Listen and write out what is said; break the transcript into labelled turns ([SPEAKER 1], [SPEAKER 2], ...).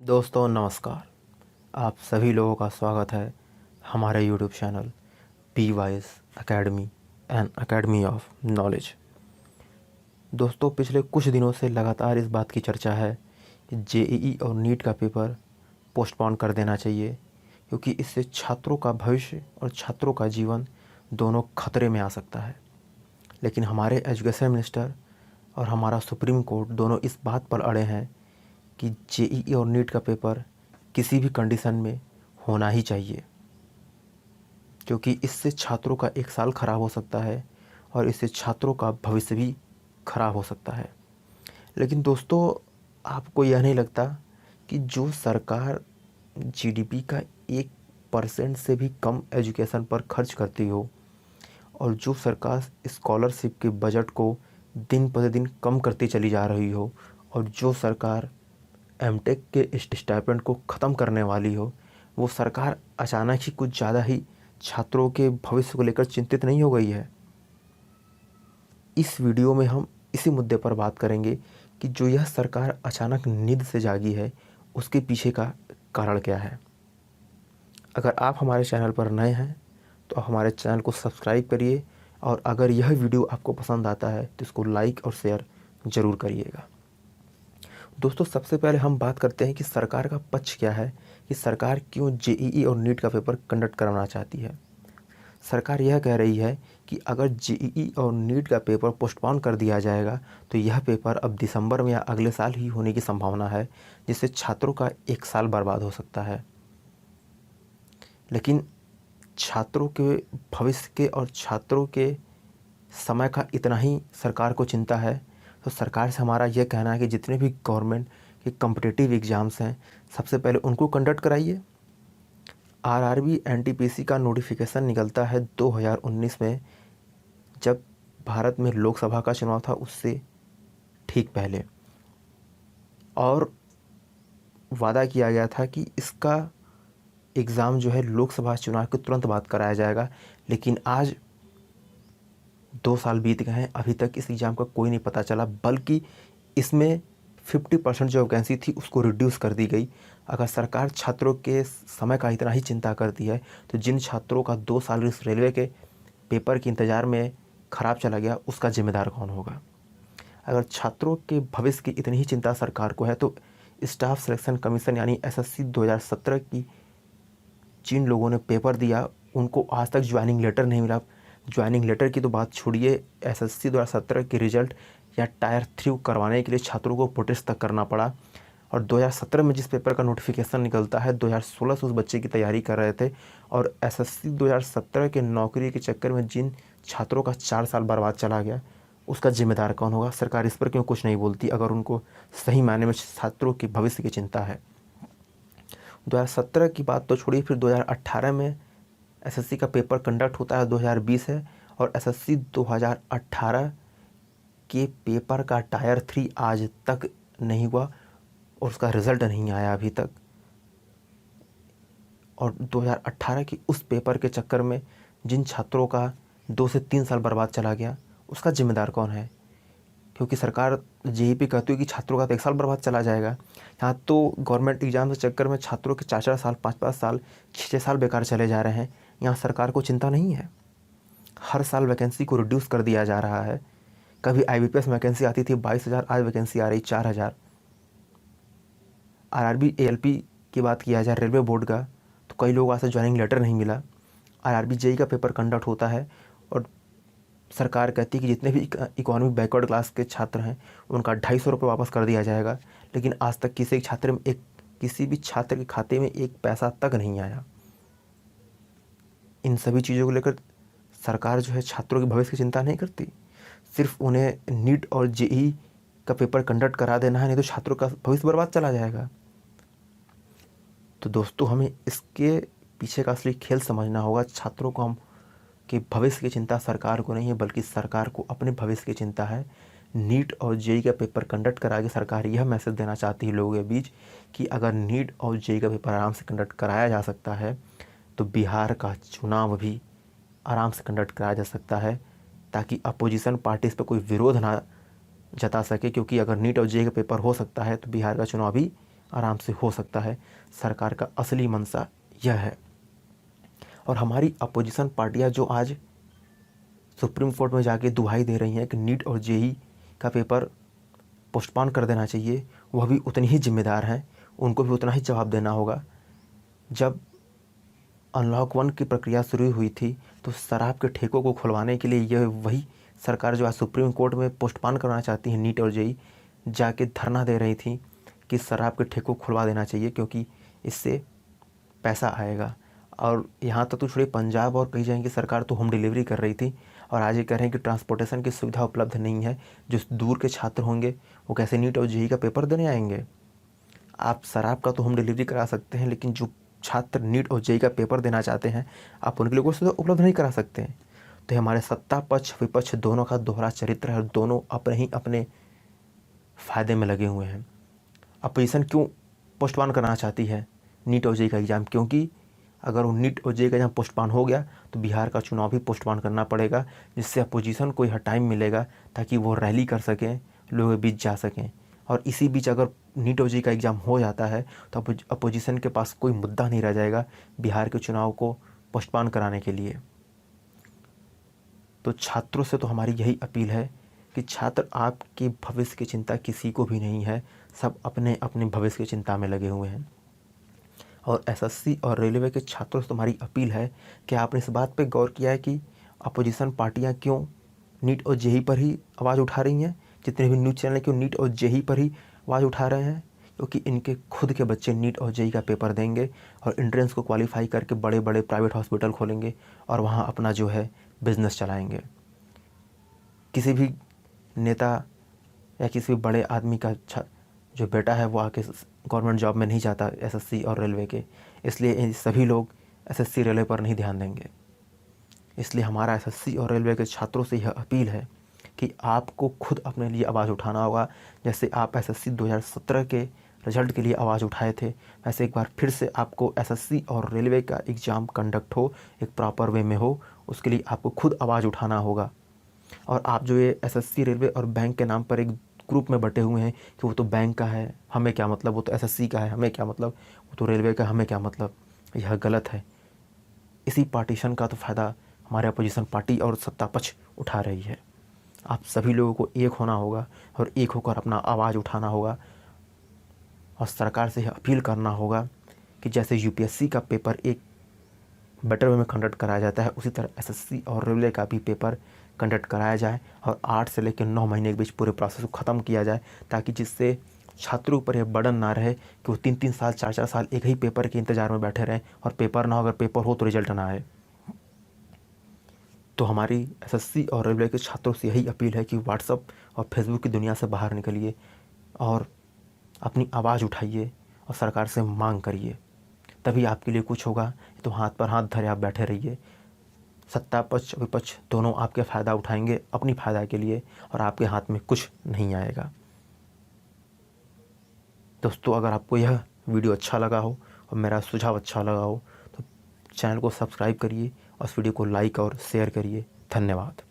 [SPEAKER 1] दोस्तों नमस्कार। आप सभी लोगों का स्वागत है हमारे YouTube channel be wise academy and academy of knowledge. दोस्तों पिछले कुछ दिनों से लगातार इस बात की चर्चा है कि जेईई और नीट का पेपर पोस्टपोन कर देना चाहिए, क्योंकि इससे छात्रों का भविष्य और छात्रों का जीवन दोनों खतरे में आ सकता है। लेकिन हमारे एजुकेशन मिनिस्टर और हमारा सुप्रीम कोर्ट दोनों इस बात पर अड़े हैं कि जेईई और नीट का पेपर किसी भी कंडीशन में होना ही चाहिए, क्योंकि इससे छात्रों का एक साल ख़राब हो सकता है और इससे छात्रों का भविष्य भी ख़राब हो सकता है। लेकिन दोस्तों, आपको यह नहीं लगता कि जो सरकार जीडीपी का 1% से भी कम एजुकेशन पर खर्च करती हो और जो सरकार स्कॉलरशिप के बजट को दिन प्रतिदिन कम करती चली जा रही हो और जो सरकार एमटेक के स्टाइपेंड को ख़त्म करने वाली हो, वो सरकार अचानक ही कुछ ज़्यादा ही छात्रों के भविष्य को लेकर चिंतित नहीं हो गई है। इस वीडियो में हम इसी मुद्दे पर बात करेंगे कि जो यह सरकार अचानक नींद से जागी है, उसके पीछे का कारण क्या है। अगर आप हमारे चैनल पर नए हैं तो हमारे चैनल को सब्सक्राइब करिए, और अगर यह वीडियो आपको पसंद आता है तो इसको लाइक और शेयर ज़रूर करिएगा। दोस्तों, सबसे पहले हम बात करते हैं कि सरकार का पक्ष क्या है, कि सरकार क्यों जेईई और नीट का पेपर कंडक्ट करवाना चाहती है। सरकार यह कह रही है कि अगर जेईई और नीट का पेपर पोस्टपोन कर दिया जाएगा तो यह पेपर अब दिसंबर में या अगले साल ही होने की संभावना है, जिससे छात्रों का एक साल बर्बाद हो सकता है। लेकिन छात्रों के भविष्य के और छात्रों के समय का इतना ही सरकार को चिंता है, तो सरकार से हमारा यह कहना है कि जितने भी गवर्नमेंट के कॉम्पिटिटिव एग्ज़ाम्स हैं, सबसे पहले उनको कंडक्ट कराइए। आरआरबी एनटीपीसी का नोटिफिकेशन निकलता है 2019 में, जब भारत में लोकसभा का चुनाव था उससे ठीक पहले, और वादा किया गया था कि इसका एग्ज़ाम जो है लोकसभा चुनाव के तुरंत बाद कराया जाएगा। लेकिन आज 2 साल बीत गए हैं, अभी तक इस एग्ज़ाम का कोई नहीं पता चला, बल्कि इसमें 50% जो वैकेंसी थी उसको रिड्यूस कर दी गई। अगर सरकार छात्रों के समय का इतना ही चिंता करती है तो जिन छात्रों का 2 साल इस रेलवे के पेपर के इंतज़ार में ख़राब चला गया, उसका जिम्मेदार कौन होगा। अगर छात्रों के भविष्य की इतनी ही चिंता सरकार को है तो स्टाफ सिलेक्शन कमीशन यानी एसएससी 2017 की जिन लोगों ने पेपर दिया उनको आज तक ज्वाइनिंग लेटर नहीं मिला। ज्वाइनिंग लेटर की तो बात छोड़िए, एसएससी 2017 के रिज़ल्ट या टायर 3 करवाने के लिए छात्रों को प्रोटेस्ट तक करना पड़ा। और 2017 में जिस पेपर का नोटिफिकेशन निकलता है, 2016 से उस बच्चे की तैयारी कर रहे थे, और एसएससी 2017 के नौकरी के चक्कर में जिन छात्रों का 4 साल बर्बाद चला गया, उसका जिम्मेदार कौन होगा। सरकार इस पर क्यों कुछ नहीं बोलती अगर उनको सही मायने में छात्रों के भविष्य की चिंता है। 2017 की बात तो छोड़िए, फिर 2018 में एसएससी का पेपर कंडक्ट होता है, 2020 है, और एसएससी 2018 के पेपर का टायर 3 आज तक नहीं हुआ और उसका रिज़ल्ट नहीं आया अभी तक। और 2018 के उस पेपर के चक्कर में जिन छात्रों का 2 से 3 साल बर्बाद चला गया, उसका जिम्मेदार कौन है। क्योंकि सरकार जेईई कहती है कि छात्रों का तो 1 साल बर्बाद चला जाएगा, यहाँ तो गवर्नमेंट एग्ज़ाम के चक्कर में छात्रों के 4-4 साल, 5-5 साल, 6-6 साल बेकार चले जा रहे हैं। यहाँ सरकार को चिंता नहीं है। हर साल वैकेंसी को रिड्यूस कर दिया जा रहा है। कभी आईबीपीएस वैकेंसी आती थी 22,000, आज वैकेंसी आ रही 4,000। आरआरबी एएलपी की बात किया जाए रेलवे बोर्ड का, तो कई लोगों से ज्वाइनिंग लेटर नहीं मिला। आरआरबी जेईई का पेपर कंडक्ट होता है और सरकार कहती है कि जितने भी इकोनॉमिक बैकवर्ड क्लास के छात्र हैं उनका 250 रुपये वापस कर दिया जाएगा, लेकिन आज तक किसी भी छात्र के खाते में 1 पैसा तक नहीं आया। इन सभी चीज़ों को लेकर सरकार जो है छात्रों के भविष्य की चिंता नहीं करती, सिर्फ उन्हें नीट और जेईई का पेपर कंडक्ट करा देना है, नहीं तो छात्रों का भविष्य बर्बाद चला जाएगा। तो दोस्तों, हमें इसके पीछे का असली खेल समझना होगा। छात्रों को हम कि भविष्य की चिंता सरकार को नहीं है, बल्कि सरकार को अपने भविष्य की चिंता है। नीट और जेईई का पेपर कंडक्ट करा के सरकार यह मैसेज देना चाहती है लोगों के बीच कि अगर नीट और जेईई का पेपर आराम से कंडक्ट कराया जा सकता है तो बिहार का चुनाव भी आराम से कंडक्ट कराया जा सकता है, ताकि अपोजिशन पार्टीज़ पर कोई विरोध ना जता सके। क्योंकि अगर नीट और जेईई का पेपर हो सकता है तो बिहार का चुनाव भी आराम से हो सकता है। सरकार का असली मंशा यह है। और हमारी अपोजिशन पार्टियां जो आज सुप्रीम कोर्ट में जाके दुहाई दे रही हैं कि नीट और जेई का पेपर पोस्टपोन कर देना चाहिए, वह भी उतनी ही जिम्मेदार हैं, उनको भी उतना ही जवाब देना होगा। जब अनलॉक 1 की प्रक्रिया शुरू हुई थी तो शराब के ठेकों को खुलवाने के लिए यह वही सरकार जो आज सुप्रीम कोर्ट में पोस्टपोन करना चाहती है नीट और जेई, जाके धरना दे रही थी कि शराब के ठेकों खुलवा देना चाहिए क्योंकि इससे पैसा आएगा। और यहाँ तक तो छोड़िए, पंजाब और कई जगह की सरकार तो होम डिलीवरी कर रही थी और आज ये कह रहे हैं कि ट्रांसपोर्टेशन की सुविधा उपलब्ध नहीं है। जो दूर के छात्र होंगे वो कैसे नीट और जेई का पेपर देने आएंगे। आप शराब का तो होम डिलीवरी करा सकते हैं, लेकिन जो छात्र नीट और जेई का पेपर देना चाहते हैं आप उनके लिए कोई सुविधा उपलब्ध नहीं करा सकते हैं। तो हमारे सत्ता पक्ष विपक्ष दोनों का दोहरा चरित्र है और दोनों अपने ही अपने फ़ायदे में लगे हुए हैं। अपोजिशन क्यों पोस्टपोन करना चाहती है नीट और जेई का एग्ज़ाम? क्योंकि अगर वो नीट और जेई का एग्ज़ाम पोस्टपोन हो गया तो बिहार का चुनाव भी पोस्टपोन करना पड़ेगा, जिससे अपोजिशन को यह टाइम मिलेगा ताकि वो रैली कर सकें, लोगों के बीच जा सकें। और इसी बीच अगर नीट और जेई का एग्ज़ाम हो जाता है तो अपोजिशन के पास कोई मुद्दा नहीं रह जाएगा बिहार के चुनाव को पोस्टपोन कराने के लिए। तो छात्रों से तो हमारी यही अपील है कि छात्र, आपके भविष्य की चिंता किसी को भी नहीं है, सब अपने अपने भविष्य की चिंता में लगे हुए हैं। और एसएससी और रेलवे के छात्रों से तुम्हारी अपील है कि आपने इस बात पे गौर किया है कि अपोजिशन पार्टियां क्यों नीट और जेई पर ही आवाज़ उठा रही हैं? जितने भी न्यूज़ चैनल क्यों नीट और जेई पर ही आवाज़ उठा रहे हैं? क्योंकि इनके खुद के बच्चे नीट और जेई का पेपर देंगे और एंट्रेंस को क्वालिफाई करके बड़े बड़े प्राइवेट हॉस्पिटल खोलेंगे और वहाँ अपना जो है बिजनेस चलाएंगे। किसी भी नेता या किसी भी बड़े आदमी का जो बेटा है वो आके गवर्नमेंट जॉब में नहीं जाता एसएससी और रेलवे के, इसलिए सभी लोग एसएससी रेलवे पर नहीं ध्यान देंगे। इसलिए हमारा एसएससी और रेलवे के छात्रों से यह अपील है कि आपको खुद अपने लिए आवाज़ उठाना होगा। जैसे आप एसएससी 2017 के रिजल्ट के लिए आवाज़ उठाए थे, वैसे एक बार फिर से आपको एसएससी और रेलवे का एग्ज़ाम कंडक्ट हो, एक प्रॉपर वे में हो, उसके लिए आपको खुद आवाज़ उठाना होगा। और आप जो ये एसएससी रेलवे और बैंक के नाम पर एक ग्रुप में बटे हुए हैं कि वो तो बैंक का है, हमें क्या मतलब, वो तो एसएससी का है, हमें क्या मतलब, वो तो रेलवे का, हमें क्या मतलब, यह गलत है। इसी पार्टीशन का तो फ़ायदा हमारे अपोजिशन पार्टी और सत्ता पक्ष उठा रही है। आप सभी लोगों को एक होना होगा और एक होकर अपना आवाज़ उठाना होगा और सरकार से यह अपील करना होगा कि जैसे यूपीएससी का पेपर एक बेटर वे में कंडक्ट कराया जाता है, उसी तरह एसएससी और रेलवे का भी पेपर कंडक्ट कराया जाए और 8 से लेकर 9 महीने के बीच पूरे प्रोसेस को ख़त्म किया जाए, ताकि जिससे छात्रों पर यह बर्डन ना रहे कि वो 3-3 साल 4-4 साल एक ही पेपर के इंतज़ार में बैठे रहें और पेपर ना हो, अगर पेपर हो तो रिजल्ट ना आए। तो हमारी एसएससी और रेलवे के छात्रों से यही अपील है कि व्हाट्सएप और फेसबुक की दुनिया से बाहर निकलिए और अपनी आवाज़ उठाइए और सरकार से मांग करिए, तभी आपके लिए कुछ होगा। तो हाथ पर हाथ धरे आप बैठे रहिए, सत्ता पक्ष विपक्ष दोनों आपके फ़ायदा उठाएंगे अपनी फ़ायदा के लिए और आपके हाथ में कुछ नहीं आएगा। दोस्तों, अगर आपको यह वीडियो अच्छा लगा हो और मेरा सुझाव अच्छा लगा हो तो चैनल को सब्सक्राइब करिए और इस वीडियो को लाइक और शेयर करिए। धन्यवाद।